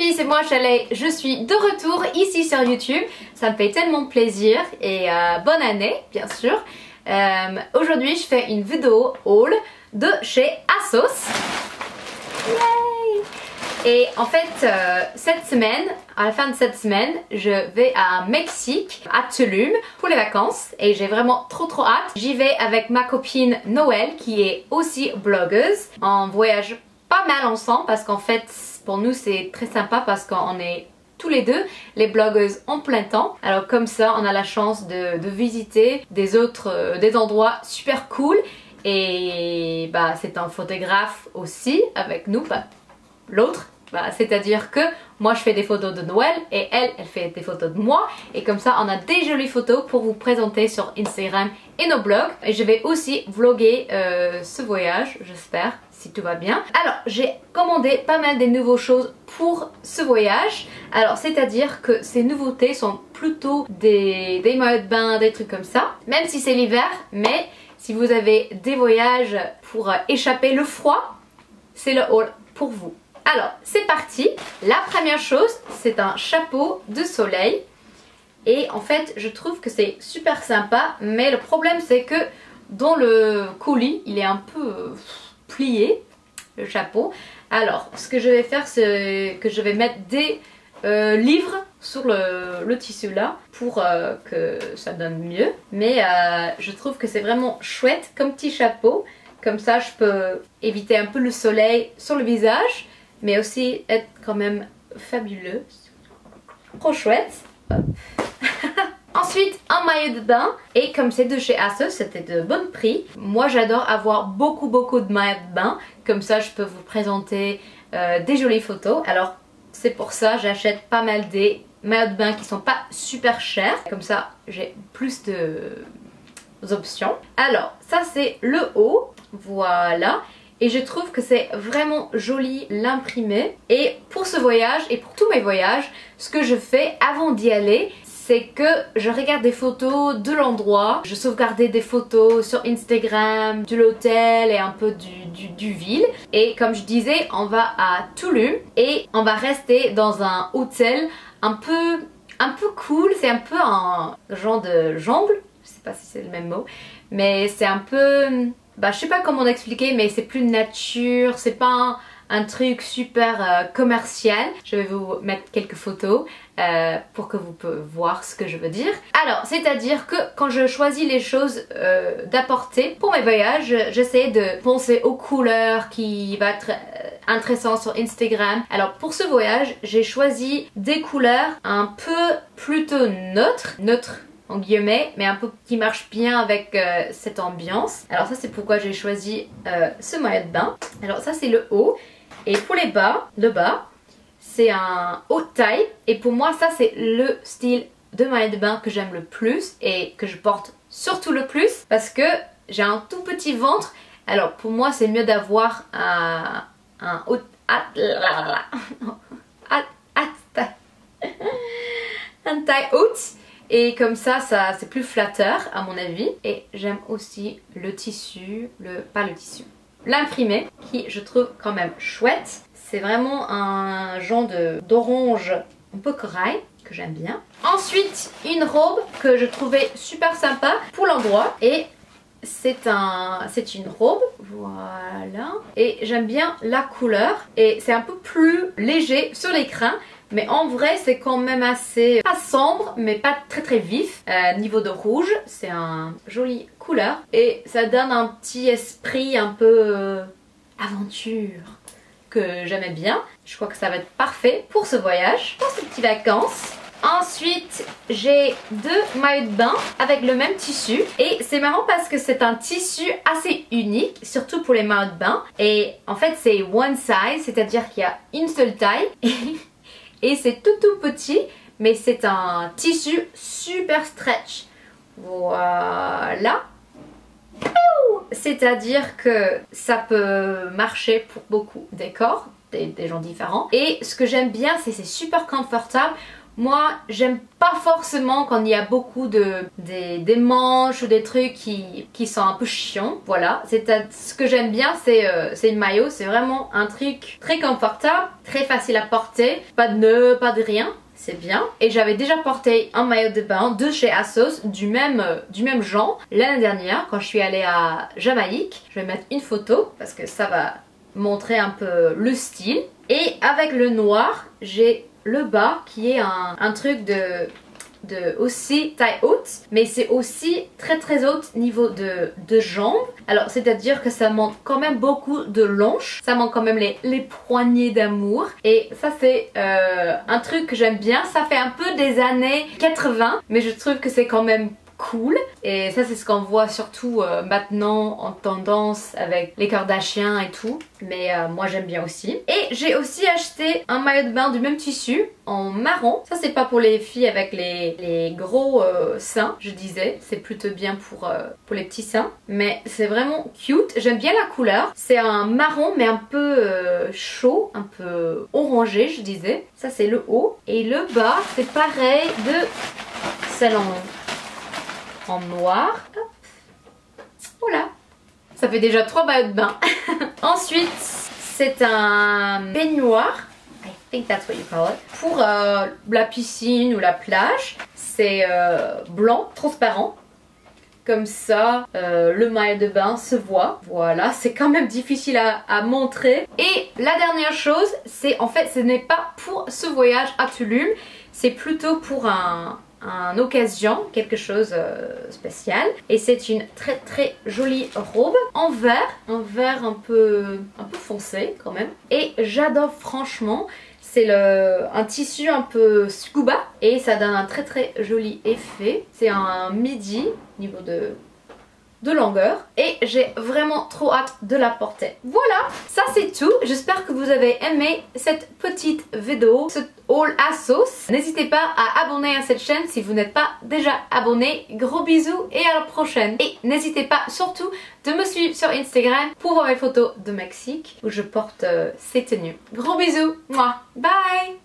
filles, c'est moi Chalet, je suis de retour ici sur YouTube, ça me fait tellement plaisir et bonne année bien sûr. Aujourd'hui je fais une vidéo haul de chez ASOS. Yay! Et en fait cette semaine, à la fin de cette semaine, je vais à Mexique, à Tulum pour les vacances et j'ai vraiment trop hâte. J'y vais avec ma copine Noël qui est aussi blogueuse. On voyage pas mal ensemble parce qu'en fait pour nous c'est très sympa parce qu'on est tous les deux les blogueuses en plein temps. Alors comme ça on a la chance de visiter des endroits super cool et bah c'est un photographe aussi avec nous, l'autre. C'est-à-dire que moi je fais des photos de Noël et elle fait des photos de moi et comme ça on a des jolies photos pour vous présenter sur Instagram et nos blogs. Et je vais aussi vlogger ce voyage, j'espère, si tout va bien. Alors j'ai commandé pas mal des nouvelles choses pour ce voyage. Alors c'est-à-dire que ces nouveautés sont plutôt des maillots de bain, des trucs comme ça, même si c'est l'hiver. Mais si vous avez des voyages pour échapper le froid, c'est le haul pour vous. Alors c'est parti. La première chose c'est un chapeau de soleil et en fait je trouve que c'est super sympa, mais le problème c'est que dans le colis il est un peu plié le chapeau. Alors ce que je vais faire c'est que je vais mettre des livres sur le tissu là pour que ça donne mieux, mais je trouve que c'est vraiment chouette comme petit chapeau. Comme ça je peux éviter un peu le soleil sur le visage mais aussi être quand même fabuleuse. Trop chouette. Ensuite un maillot de bain et comme c'est de chez ASOS c'était de bon prix. Moi j'adore avoir beaucoup de maillots de bain, comme ça je peux vous présenter des jolies photos. Alors c'est pour ça j'achète pas mal des maillots de bain qui sont pas super chers, comme ça j'ai plus d'options. Alors ça c'est le haut, voilà. Et je trouve que c'est vraiment joli l'imprimer. Et pour ce voyage et pour tous mes voyages, ce que je fais avant d'y aller, c'est que je regarde des photos de l'endroit. Je sauvegarde des photos sur Instagram, de l'hôtel et un peu du ville. Et comme je disais, on va à Tulum et on va rester dans un hôtel un peu cool. C'est un peu un genre de jungle. Je sais pas si c'est le même mot. Mais c'est un peu... je sais pas comment expliquer, mais c'est plus nature, c'est pas un truc super commercial. Je vais vous mettre quelques photos pour que vous pouvez voir ce que je veux dire. Alors, c'est-à-dire que quand je choisis les choses d'apporter pour mes voyages, j'essaie de penser aux couleurs qui vont être intéressantes sur Instagram. Alors pour ce voyage, j'ai choisi des couleurs un peu plutôt neutres en guillemets, mais un peu qui marche bien avec cette ambiance. Alors ça c'est pourquoi j'ai choisi ce maillot de bain. Alors ça c'est le haut. Et pour les bas, le bas, c'est un haut de taille. Et pour moi ça c'est le style de maillot de bain que j'aime le plus et que je porte surtout le plus parce que j'ai un tout petit ventre. Alors pour moi c'est mieux d'avoir un haut... une taille haute. Et comme ça c'est plus flatteur à mon avis. Et j'aime aussi le tissu, l'imprimé qui je trouve quand même chouette. C'est vraiment un genre d'orange un peu corail que j'aime bien. Ensuite une robe que je trouvais super sympa pour l'endroit et c'est une robe, voilà. Et j'aime bien la couleur et c'est un peu plus léger sur l'écran. Mais en vrai c'est quand même assez, pas sombre mais pas très vif. Niveau de rouge c'est un joli couleur et ça donne un petit esprit un peu aventure que j'aimais bien. Je crois que ça va être parfait pour ce voyage, pour ces petites vacances. Ensuite j'ai deux maillots de bain avec le même tissu et c'est marrant parce que c'est un tissu assez unique, surtout pour les maillots de bain. Et en fait c'est one size, c'est-à-dire qu'il y a une seule taille et c'est tout petit, mais c'est un tissu super stretch. Voilà. C'est-à-dire que ça peut marcher pour beaucoup des corps, des gens différents. Et ce que j'aime bien, c'est super confortable moi j'aime pas forcément quand il y a beaucoup des manches ou des trucs qui sont un peu chiants. Voilà, ce que j'aime bien c'est le maillot, c'est vraiment un truc très confortable, très facile à porter, pas de nœuds, pas de rien. C'est bien. Et j'avais déjà porté un maillot de bain de chez ASOS du même genre l'année dernière quand je suis allée à Jamaïque. Je vais mettre une photo parce que ça va montrer un peu le style. Et avec le noir, j'ai le bas qui est un truc de aussi taille haute, mais c'est aussi très haute niveau de jambes. Alors c'est à dire que ça manque quand même beaucoup de l'hanche, ça manque quand même les poignées d'amour, et ça c'est un truc que j'aime bien. Ça fait un peu des années 80, mais je trouve que c'est quand même cool, et ça c'est ce qu'on voit surtout maintenant en tendance avec les Kardashians et tout, mais moi j'aime bien aussi. Et j'ai aussi acheté un maillot de bain du même tissu en marron. Ça c'est pas pour les filles avec les gros seins, je disais, c'est plutôt bien pour les petits seins, mais c'est vraiment cute, j'aime bien la couleur. C'est un marron mais un peu chaud, un peu orangé je disais. Ça c'est le haut, et le bas c'est pareil de celle en noir. Hop. Voilà, ça fait déjà 3 maillots de bain. Ensuite c'est un peignoir, I think that's what you call it, pour la piscine ou la plage. C'est blanc, transparent, comme ça le maillot de bain se voit. Voilà, c'est quand même difficile à montrer. Et la dernière chose, c'est en fait ce n'est pas pour ce voyage à Tulum, c'est plutôt pour un occasion, quelque chose spécial, et c'est une très jolie robe en vert, un vert un peu foncé quand même, et j'adore franchement. C'est un tissu un peu scuba et ça donne un très joli effet. C'est un midi niveau de longueur, et j'ai vraiment trop hâte de la porter. Voilà, ça c'est tout. J'espère que vous avez aimé cette petite vidéo, ce haul ASOS. N'hésitez pas à abonner à cette chaîne si vous n'êtes pas déjà abonné. Gros bisous et à la prochaine. Et n'hésitez pas surtout de me suivre sur Instagram pour voir mes photos de Mexique où je porte ces tenues. Gros bisous, moi, bye.